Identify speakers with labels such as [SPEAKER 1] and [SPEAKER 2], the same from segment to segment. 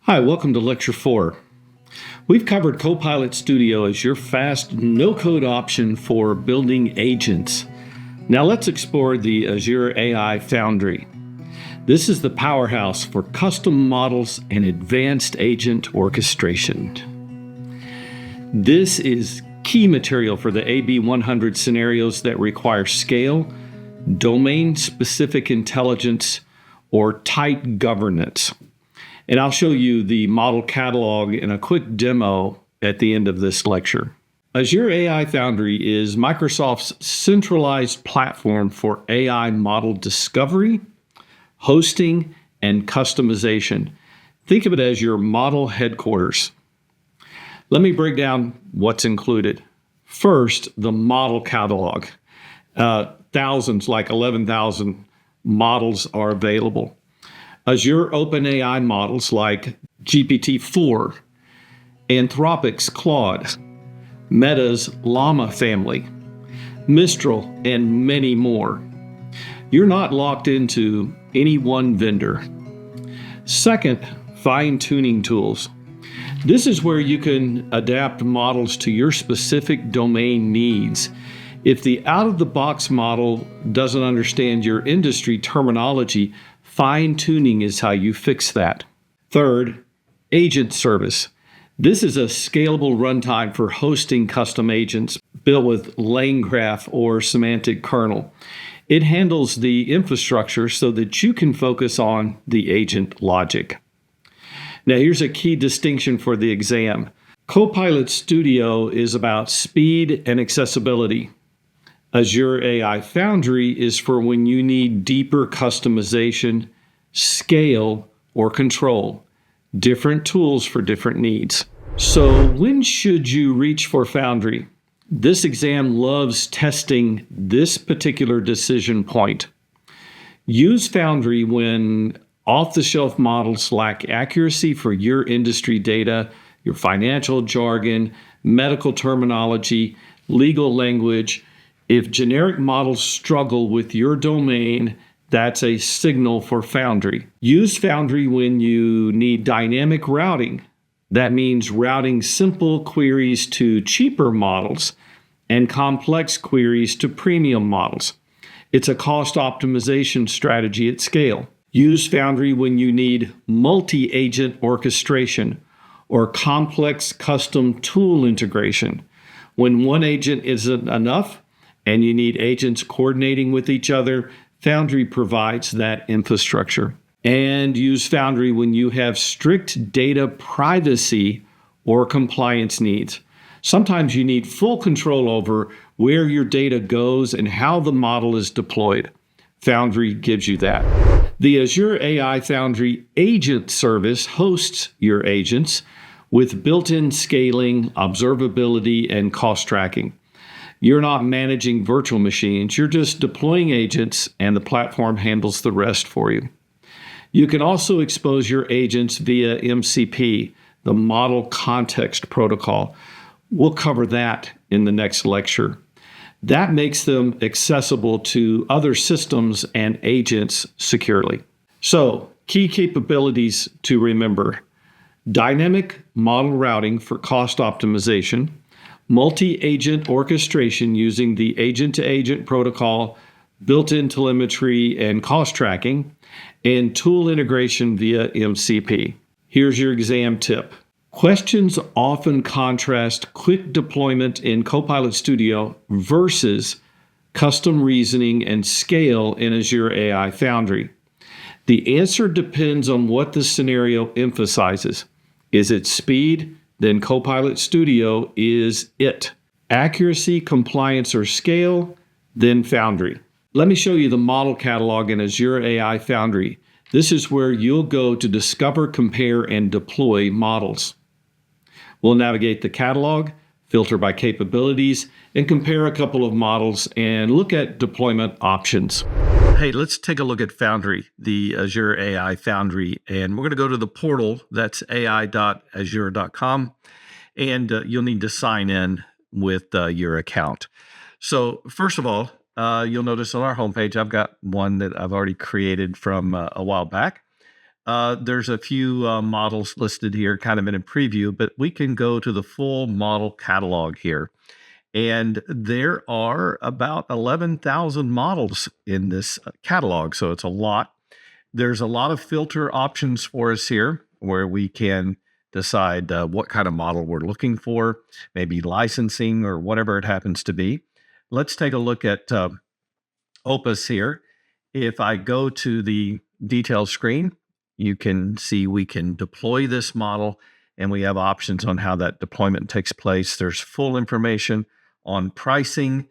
[SPEAKER 1] Hi, welcome to Lecture 4. We've covered Copilot Studio as your fast, no-code option for building agents. Now let's explore the Azure AI Foundry. This is the powerhouse for custom models and advanced agent orchestration. This is key material for the AB-100 scenarios that require scale, domain-specific intelligence, or tight governance. And I'll show you the model catalog in a quick demo at the end of this lecture. Azure AI Foundry is Microsoft's centralized platform for AI model discovery, hosting, and customization. Think of it as your model headquarters. Let me break down what's included. First, the model catalog. Thousands, like 11,000 models are available. Azure OpenAI models like GPT-4, Anthropic's Claude, Meta's Llama family, Mistral, and many more. You're not locked into any one vendor. Second, fine-tuning tools. This is where you can adapt models to your specific domain needs. If the out-of-the-box model doesn't understand your industry terminology, fine-tuning is how you fix that. Third, agent service. This is a scalable runtime for hosting custom agents built with LangGraph or semantic kernel. It handles the infrastructure so that you can focus on the agent logic. Now, here's a key distinction for the exam. Copilot Studio is about speed and accessibility. Azure AI Foundry is for when you need deeper customization, scale, or control. Different tools for different needs. So when should you reach for Foundry? This exam loves testing this particular decision point. Use Foundry when off-the-shelf models lack accuracy for your industry data, your financial jargon, medical terminology, legal language. If generic models struggle with your domain, that's a signal for Foundry. Use Foundry when you need dynamic routing. That means routing simple queries to cheaper models and complex queries to premium models. It's a cost optimization strategy at scale. Use Foundry when you need multi-agent orchestration or complex custom tool integration. When one agent isn't enough, and you need agents coordinating with each other, Foundry provides that infrastructure. And use Foundry when you have strict data privacy or compliance needs. Sometimes you need full control over where your data goes and how the model is deployed. Foundry gives you that. The Azure AI Foundry agent service hosts your agents with built-in scaling, observability, and cost tracking. You're not managing virtual machines. You're just deploying agents, and the platform handles the rest for you. You can also expose your agents via MCP, the Model Context Protocol. We'll cover that in the next lecture. That makes them accessible to other systems and agents securely. So, key capabilities to remember: dynamic model routing for cost optimization, multi-agent orchestration using the agent-to-agent protocol, built-in telemetry and cost tracking, and tool integration via MCP. Here's your exam tip. Questions often contrast quick deployment in Copilot Studio versus custom reasoning and scale in Azure AI Foundry. The answer depends on what the scenario emphasizes. Is it speed? Then Copilot Studio is it. Accuracy, compliance, or scale? Then Foundry. Let me show you the model catalog in Azure AI Foundry. This is where you'll go to discover, compare, and deploy models. We'll navigate the catalog, filter by capabilities, and compare a couple of models and look at deployment options. Hey, let's take a look at Foundry, the Azure AI Foundry, and we're going to go to the portal. That's ai.azure.com, and you'll need to sign in with your account. So first of all, you'll notice on our homepage, I've got one that I've already created from a while back. there's a few models listed here kind of in a preview, but we can go to the full model catalog here. And there are about 11,000 models in this catalog, so it's a lot. There's a lot of filter options for us here where we can decide what kind of model we're looking for, maybe licensing or whatever it happens to be. Let's take a look at Opus here. If I go to the details screen, you can see we can deploy this model, and we have options on how that deployment takes place. There's full information on pricing,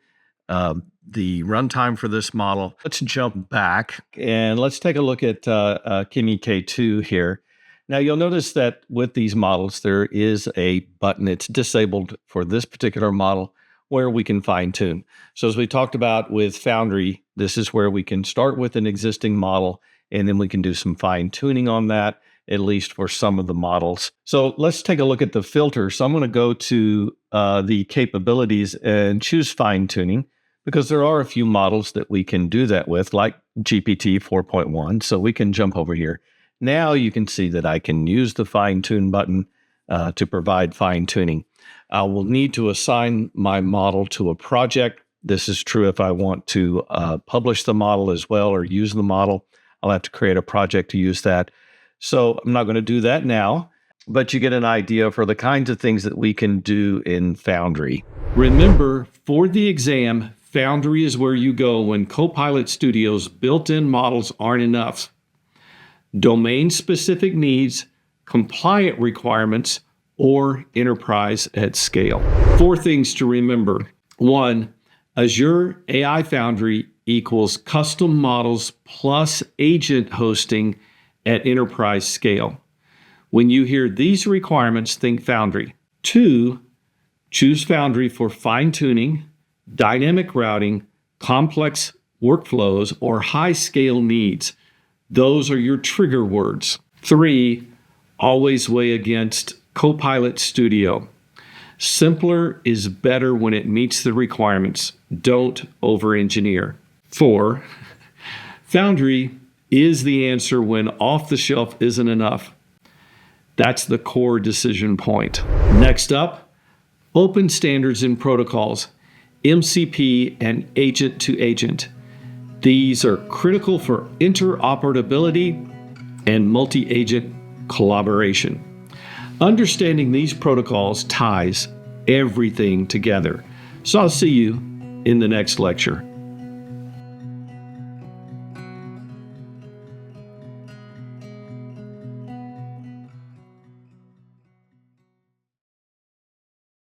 [SPEAKER 1] the runtime for this model. Let's jump back and let's take a look at Kimi K2 here. Now you'll notice that with these models, there is a button. It's disabled for this particular model where we can fine tune. So as we talked about with Foundry, this is where we can start with an existing model and then we can do some fine tuning on that, at least for some of the models. So let's take a look at the filter. So I'm going to go to the capabilities and choose fine tuning, because there are a few models that we can do that with, like GPT 4.1. So we can jump over here. Now you can see that I can use the fine tune button to provide fine tuning. I will need to assign my model to a project. This is true if I want to publish the model as well or use the model. I'll have to create a project to use that. So I'm not going to do that now, but you get an idea for the kinds of things that we can do in Foundry. Remember, for the exam, Foundry is where you go when Copilot Studio's built-in models aren't enough. Domain-specific needs, compliant requirements, or enterprise at scale. 4 things to remember. 1, Azure AI Foundry equals custom models plus agent hosting at enterprise scale. When you hear these requirements, think Foundry. 2, choose Foundry for fine-tuning, dynamic routing, complex workflows, or high-scale needs. Those are your trigger words. 3, always weigh against Copilot Studio. Simpler is better when it meets the requirements. Don't over-engineer. 4, Foundry is the answer when off-the-shelf isn't enough. That's the core decision point. Next up, open standards and protocols, MCP and agent-to-agent. These are critical for interoperability and multi-agent collaboration. Understanding these protocols ties everything together. So I'll see you in the next lecture.